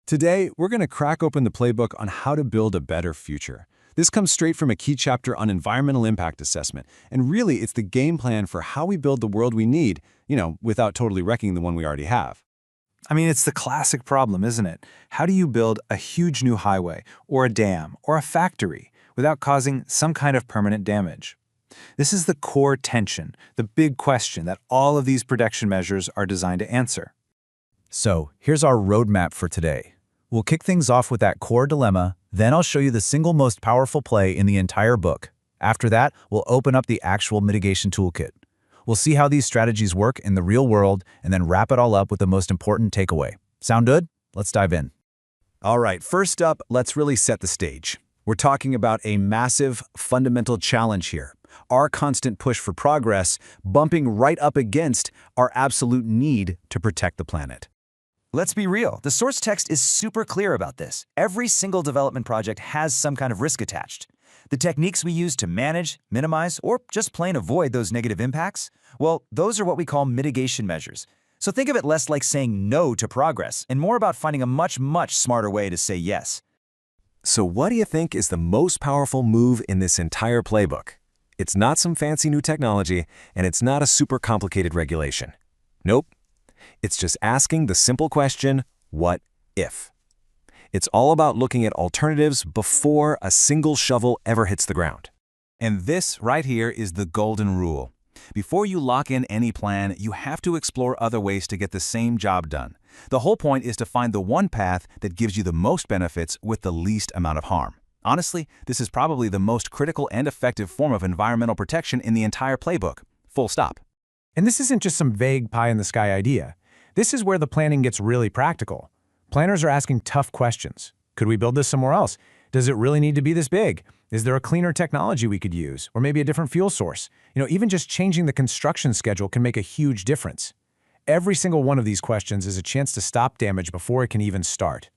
Today, we're going to crack open the playbook on how to build a better future. This comes straight from a key chapter on environmental impact assessment, and really it's the game plan for how we build the world we need, without totally wrecking the one we already have. I mean, it's the classic problem, isn't it? How do you build a huge new highway, or a dam, or a factory without causing some kind of permanent damage? This is the core tension, the big question that all of these protection measures are designed to answer. So, here's our roadmap for today. We'll kick things off with that core dilemma, then I'll show you the single most powerful play in the entire book. After that, we'll open up the actual mitigation toolkit. We'll see how these strategies work in the real world and then wrap it all up with the most important takeaway. Sound good? Let's dive in. All right, first up, let's really set the stage. We're talking about a massive, fundamental challenge here. Our constant push for progress bumping right up against our absolute need to protect the planet. Let's be real, the source text is super clear about this. Every single development project has some kind of risk attached. The techniques we use to manage, minimize, or just plain avoid those negative impacts, well, those are what we call mitigation measures. So think of it less like saying no to progress and more about finding a much smarter way to say yes. So what do you think is the most powerful move in this entire playbook? It's not some fancy new technology, and it's not a super complicated regulation. Nope. It's just asking the simple question, what if? It's all about looking at alternatives before a single shovel ever hits the ground. And this right here is the golden rule. Before you lock in any plan, you have to explore other ways to get the same job done. The whole point is to find the one path that gives you the most benefits with the least amount of harm. Honestly, this is probably the most critical and effective form of environmental protection in the entire playbook. Full stop. And this isn't just some vague pie-in-the-sky idea. This is where the planning gets really practical. Planners are asking tough questions. Could we build this somewhere else? Does it really need to be this big? Is there a cleaner technology we could use? Or maybe a different fuel source? Even just changing the construction schedule can make a huge difference. Every single one of these questions is a chance to stop damage before it can even start.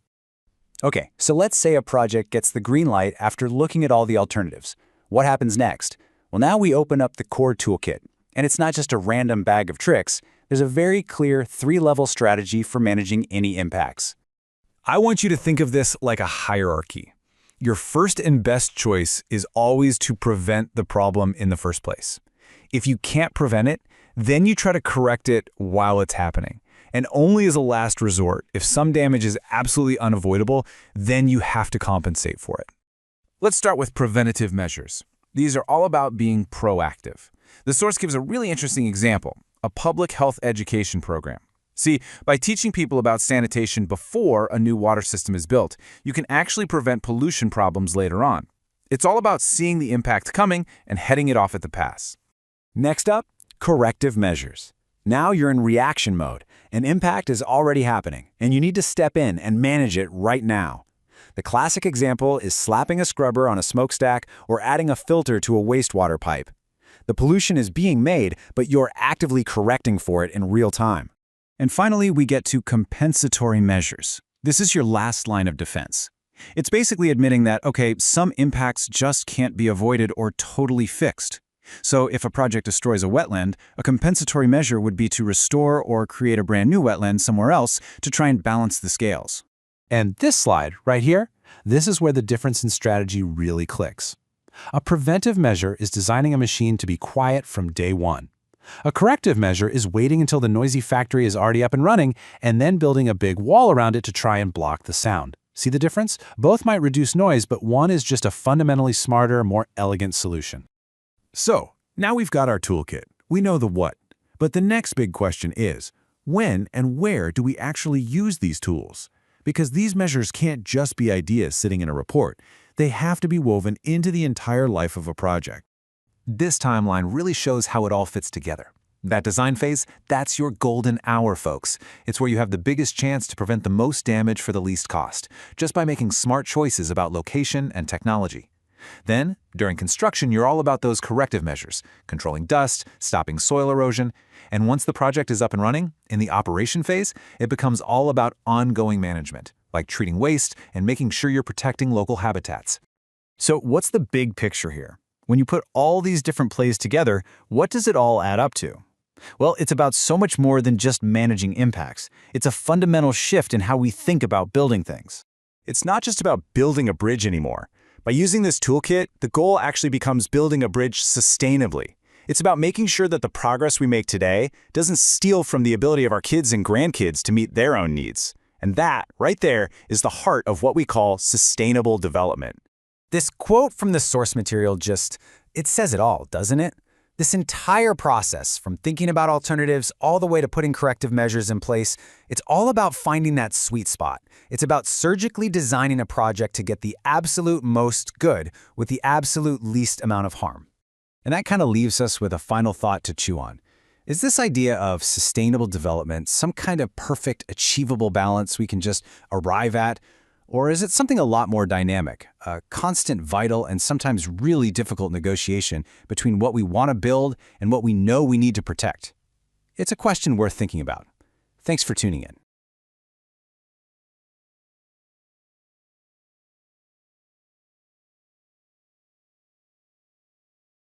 Okay, so let's say a project gets the green light after looking at all the alternatives. What happens next? Well, now we open up the core toolkit. And it's not just a random bag of tricks. There's a very clear 3-level strategy for managing any impacts. I want you to think of this like a hierarchy. Your first and best choice is always to prevent the problem in the first place. If you can't prevent it, then you try to correct it while it's happening. And only as a last resort, if some damage is absolutely unavoidable, then you have to compensate for it. Let's start with preventative measures. These are all about being proactive. The source gives a really interesting example, a public health education program. See, by teaching people about sanitation before a new water system is built, you can actually prevent pollution problems later on. It's all about seeing the impact coming and heading it off at the pass. Next up, corrective measures. Now you're in reaction mode. An impact is already happening, and you need to step in and manage it right now. The classic example is slapping a scrubber on a smokestack or adding a filter to a wastewater pipe. The pollution is being made, but you're actively correcting for it in real time. And finally, we get to compensatory measures. This is your last line of defense. It's basically admitting that, okay, some impacts just can't be avoided or totally fixed. So if a project destroys a wetland, a compensatory measure would be to restore or create a brand new wetland somewhere else to try and balance the scales. And this slide, right here, this is where the difference in strategy really clicks. A preventive measure is designing a machine to be quiet from day one. A corrective measure is waiting until the noisy factory is already up and running and then building a big wall around it to try and block the sound. See the difference? Both might reduce noise, but one is just a fundamentally smarter, more elegant solution. So, now we've got our toolkit. We know the what. But the next big question is, when and where do we actually use these tools? Because these measures can't just be ideas sitting in a report. They have to be woven into the entire life of a project. This timeline really shows how it all fits together. That design phase, that's your golden hour, folks. It's where you have the biggest chance to prevent the most damage for the least cost, just by making smart choices about location and technology. Then, during construction, you're all about those corrective measures, controlling dust, stopping soil erosion, and once the project is up and running, in the operation phase, it becomes all about ongoing management, like treating waste and making sure you're protecting local habitats. So what's the big picture here? When you put all these different plays together, what does it all add up to? Well, it's about so much more than just managing impacts. It's a fundamental shift in how we think about building things. It's not just about building a bridge anymore. By using this toolkit, the goal actually becomes building a bridge sustainably. It's about making sure that the progress we make today doesn't steal from the ability of our kids and grandkids to meet their own needs. And that, right there, is the heart of what we call sustainable development. This quote from the source material it says it all, doesn't it? This entire process, from thinking about alternatives all the way to putting corrective measures in place, it's all about finding that sweet spot. It's about surgically designing a project to get the absolute most good with the absolute least amount of harm. And that kind of leaves us with a final thought to chew on. Is this idea of sustainable development some kind of perfect, achievable balance we can just arrive at? Or is it something a lot more dynamic, a constant, vital, and sometimes really difficult negotiation between what we want to build and what we know we need to protect? It's a question worth thinking about. Thanks for tuning in.